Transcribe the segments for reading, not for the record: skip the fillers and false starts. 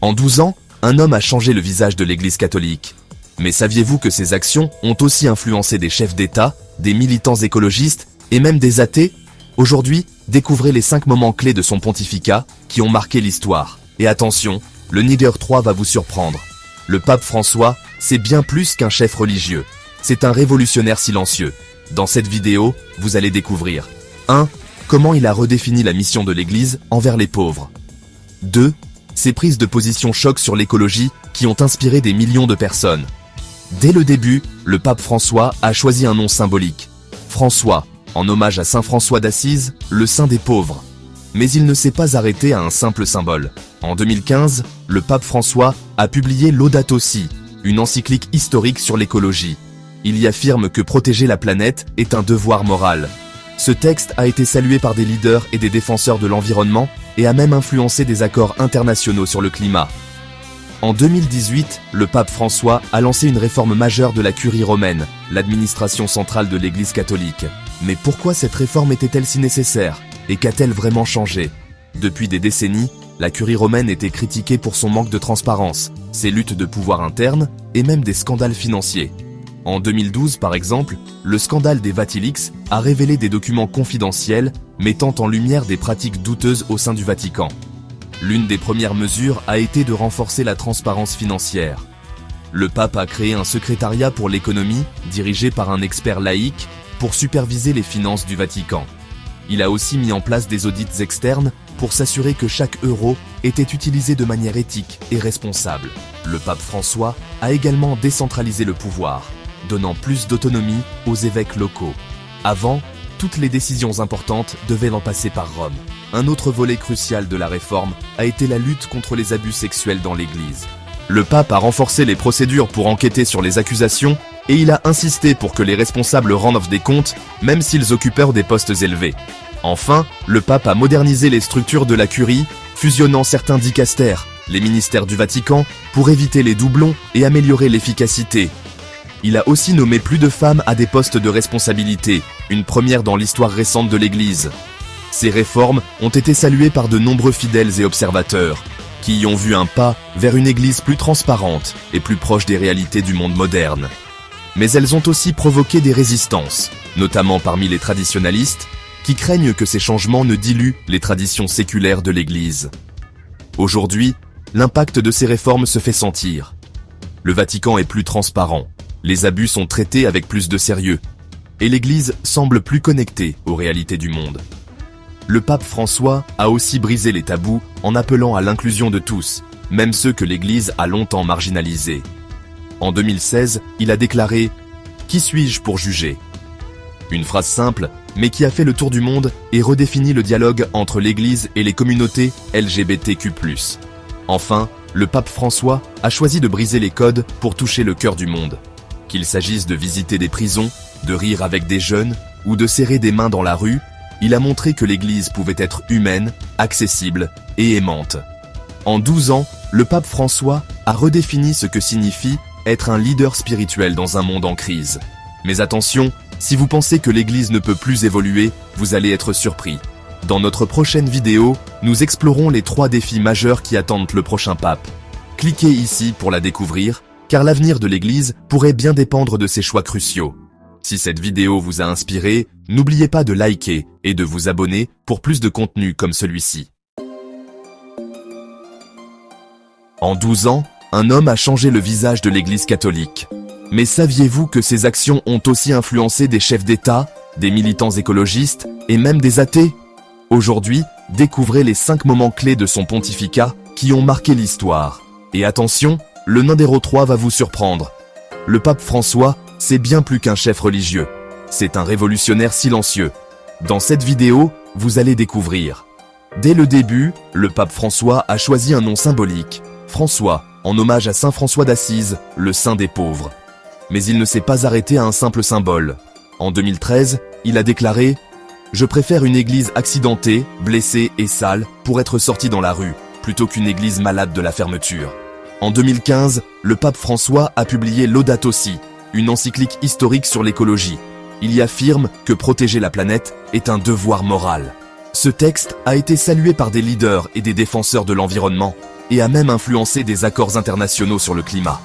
En 12 ans, un homme a changé le visage de l'Église catholique. Mais saviez-vous que ses actions ont aussi influencé des chefs d'État, des militants écologistes et même des athées? Aujourd'hui, découvrez les 5 moments clés de son pontificat qui ont marqué l'histoire. Et attention, le Niger 3 va vous surprendre. Le pape François, c'est bien plus qu'un chef religieux. C'est un révolutionnaire silencieux. Dans cette vidéo, vous allez découvrir 1. Comment il a redéfini la mission de l'Église envers les pauvres. 2. Ses prises de position choc sur l'écologie qui ont inspiré des millions de personnes. Dès le début, le pape François a choisi un nom symbolique. François, en hommage à Saint François d'Assise, le saint des pauvres. Mais il ne s'est pas arrêté à un simple symbole. En 2015, le pape François a publié Laudato Si, une encyclique historique sur l'écologie. Il y affirme que protéger la planète est un devoir moral. Ce texte a été salué par des leaders et des défenseurs de l'environnement et a même influencé des accords internationaux sur le climat. En 2018, le pape François a lancé une réforme majeure de la Curie romaine, l'administration centrale de l'Église catholique. Mais pourquoi cette réforme était-elle si nécessaire? Et qu'a-t-elle vraiment changé? Depuis des décennies, la Curie romaine était critiquée pour son manque de transparence, ses luttes de pouvoir interne et même des scandales financiers. En 2012, par exemple, le scandale des Vatilix a révélé des documents confidentiels mettant en lumière des pratiques douteuses au sein du Vatican. L'une des premières mesures a été de renforcer la transparence financière. Le pape a créé un secrétariat pour l'économie, dirigé par un expert laïque, pour superviser les finances du Vatican. Il a aussi mis en place des audits externes pour s'assurer que chaque euro était utilisé de manière éthique et responsable. Le pape François a également décentralisé le pouvoir, donnant plus d'autonomie aux évêques locaux. Avant, toutes les décisions importantes devaient en passer par Rome. Un autre volet crucial de la réforme a été la lutte contre les abus sexuels dans l'Église. Le pape a renforcé les procédures pour enquêter sur les accusations et il a insisté pour que les responsables rendent des comptes, même s'ils occupèrent des postes élevés. Enfin, le pape a modernisé les structures de la Curie, fusionnant certains dicastères, les ministères du Vatican, pour éviter les doublons et améliorer l'efficacité. Il a aussi nommé plus de femmes à des postes de responsabilité, une première dans l'histoire récente de l'Église. Ces réformes ont été saluées par de nombreux fidèles et observateurs, qui y ont vu un pas vers une Église plus transparente et plus proche des réalités du monde moderne. Mais elles ont aussi provoqué des résistances, notamment parmi les traditionalistes, qui craignent que ces changements ne diluent les traditions séculaires de l'Église. Aujourd'hui, l'impact de ces réformes se fait sentir. Le Vatican est plus transparent, les abus sont traités avec plus de sérieux, et l'Église semble plus connectée aux réalités du monde. Le pape François a aussi brisé les tabous en appelant à l'inclusion de tous, même ceux que l'Église a longtemps marginalisés. En 2016, il a déclaré « Qui suis-je pour juger ?» Une phrase simple, mais qui a fait le tour du monde et redéfinit le dialogue entre l'Église et les communautés LGBTQ+. Enfin, le pape François a choisi de briser les codes pour toucher le cœur du monde. Qu'il s'agisse de visiter des prisons, de rire avec des jeunes ou de serrer des mains dans la rue, il a montré que l'Église pouvait être humaine, accessible et aimante. En 12 ans, le pape François a redéfini ce que signifie être un leader spirituel dans un monde en crise. Mais attention, si vous pensez que l'Église ne peut plus évoluer, vous allez être surpris. Dans notre prochaine vidéo, nous explorons les 3 défis majeurs qui attendent le prochain pape. Cliquez ici pour la découvrir, car l'avenir de l'Église pourrait bien dépendre de ces choix cruciaux. Si cette vidéo vous a inspiré, n'oubliez pas de liker et de vous abonner pour plus de contenu comme celui-ci. En 12 ans, un homme a changé le visage de l'Église catholique. Mais saviez-vous que ces actions ont aussi influencé des chefs d'État, des militants écologistes et même des athées? Aujourd'hui, découvrez les 5 moments clés de son pontificat qui ont marqué l'histoire. Et attention, le Niger 3 va vous surprendre. Le pape François, c'est bien plus qu'un chef religieux. C'est un révolutionnaire silencieux. Dans cette vidéo, vous allez découvrir. Dès le début, le pape François a choisi un nom symbolique, François, en hommage à Saint François d'Assise, le saint des pauvres. Mais il ne s'est pas arrêté à un simple symbole. En 2013, il a déclaré « Je préfère une église accidentée, blessée et sale pour être sortie dans la rue, plutôt qu'une église malade de la fermeture. » En 2015, le pape François a publié Laudato Si, une encyclique historique sur l'écologie. Il y affirme que protéger la planète est un devoir moral. Ce texte a été salué par des leaders et des défenseurs de l'environnement, et a même influencé des accords internationaux sur le climat.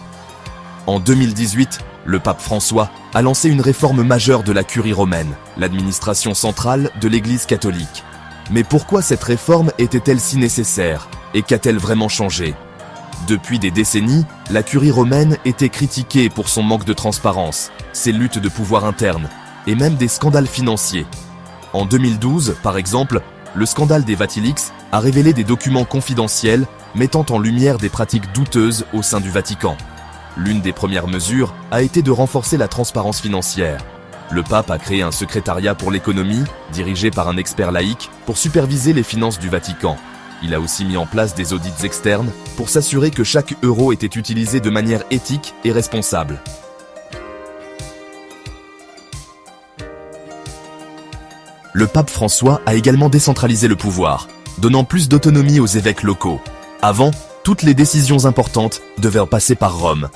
En 2018, le pape François a lancé une réforme majeure de la Curie romaine, l'administration centrale de l'Église catholique. Mais pourquoi cette réforme était-elle si nécessaire et qu'a-t-elle vraiment changé? Depuis des décennies, la Curie romaine était critiquée pour son manque de transparence, ses luttes de pouvoir interne et même des scandales financiers. En 2012, par exemple, le scandale des Vatilix a révélé des documents confidentiels mettant en lumière des pratiques douteuses au sein du Vatican. L'une des premières mesures a été de renforcer la transparence financière. Le pape a créé un secrétariat pour l'économie, dirigé par un expert laïque, pour superviser les finances du Vatican. Il a aussi mis en place des audits externes pour s'assurer que chaque euro était utilisé de manière éthique et responsable. Le pape François a également décentralisé le pouvoir, donnant plus d'autonomie aux évêques locaux. Avant, toutes les décisions importantes devaient passer par Rome.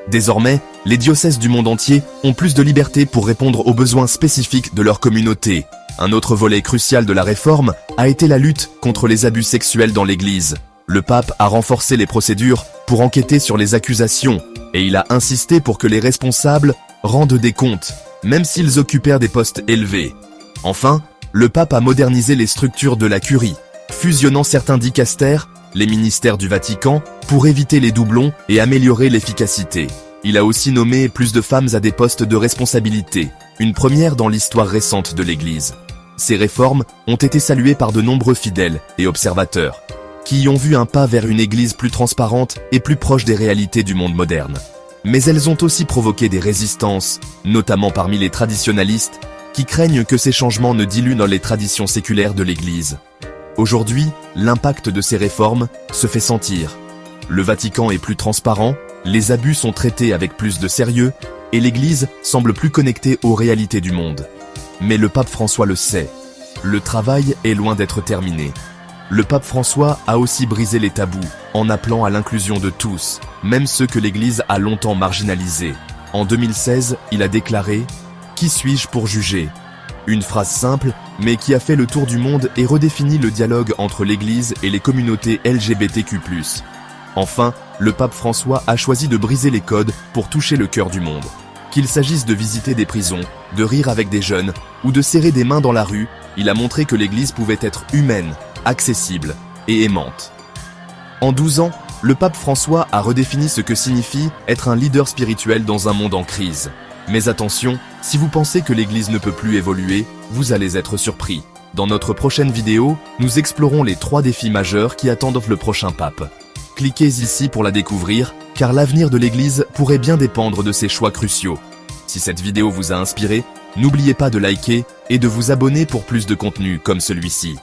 Désormais, les diocèses du monde entier ont plus de liberté pour répondre aux besoins spécifiques de leur communauté. Un autre volet crucial de la réforme a été la lutte contre les abus sexuels dans l'Église. Le pape a renforcé les procédures pour enquêter sur les accusations et il a insisté pour que les responsables rendent des comptes, même s'ils occupèrent des postes élevés. Enfin, le pape a modernisé les structures de la Curie, fusionnant certains dicastères, les ministères du Vatican, pour éviter les doublons et améliorer l'efficacité. Il a aussi nommé plus de femmes à des postes de responsabilité, une première dans l'histoire récente de l'Église. Ces réformes ont été saluées par de nombreux fidèles et observateurs, qui y ont vu un pas vers une Église plus transparente et plus proche des réalités du monde moderne. Mais elles ont aussi provoqué des résistances, notamment parmi les traditionalistes, qui craignent que ces changements ne diluent dans les traditions séculaires de l'Église. Aujourd'hui, l'impact de ces réformes se fait sentir. Le Vatican est plus transparent, les abus sont traités avec plus de sérieux, et l'Église semble plus connectée aux réalités du monde. Mais le pape François le sait, le travail est loin d'être terminé. Le pape François a aussi brisé les tabous, en appelant à l'inclusion de tous, même ceux que l'Église a longtemps marginalisés. En 2016, il a déclaré « Qui suis-je pour juger ?» Une phrase simple, mais qui a fait le tour du monde et redéfinit le dialogue entre l'Église et les communautés LGBTQ+. Enfin, le pape François a choisi de briser les codes pour toucher le cœur du monde. Qu'il s'agisse de visiter des prisons, de rire avec des jeunes ou de serrer des mains dans la rue, il a montré que l'Église pouvait être humaine, accessible et aimante. En 12 ans, le pape François a redéfini ce que signifie être un leader spirituel dans un monde en crise. Mais attention, si vous pensez que l'Église ne peut plus évoluer, vous allez être surpris. Dans notre prochaine vidéo, nous explorons les 3 défis majeurs qui attendent le prochain pape. Cliquez ici pour la découvrir, car l'avenir de l'Église pourrait bien dépendre de ces choix cruciaux. Si cette vidéo vous a inspiré, n'oubliez pas de liker et de vous abonner pour plus de contenu comme celui-ci.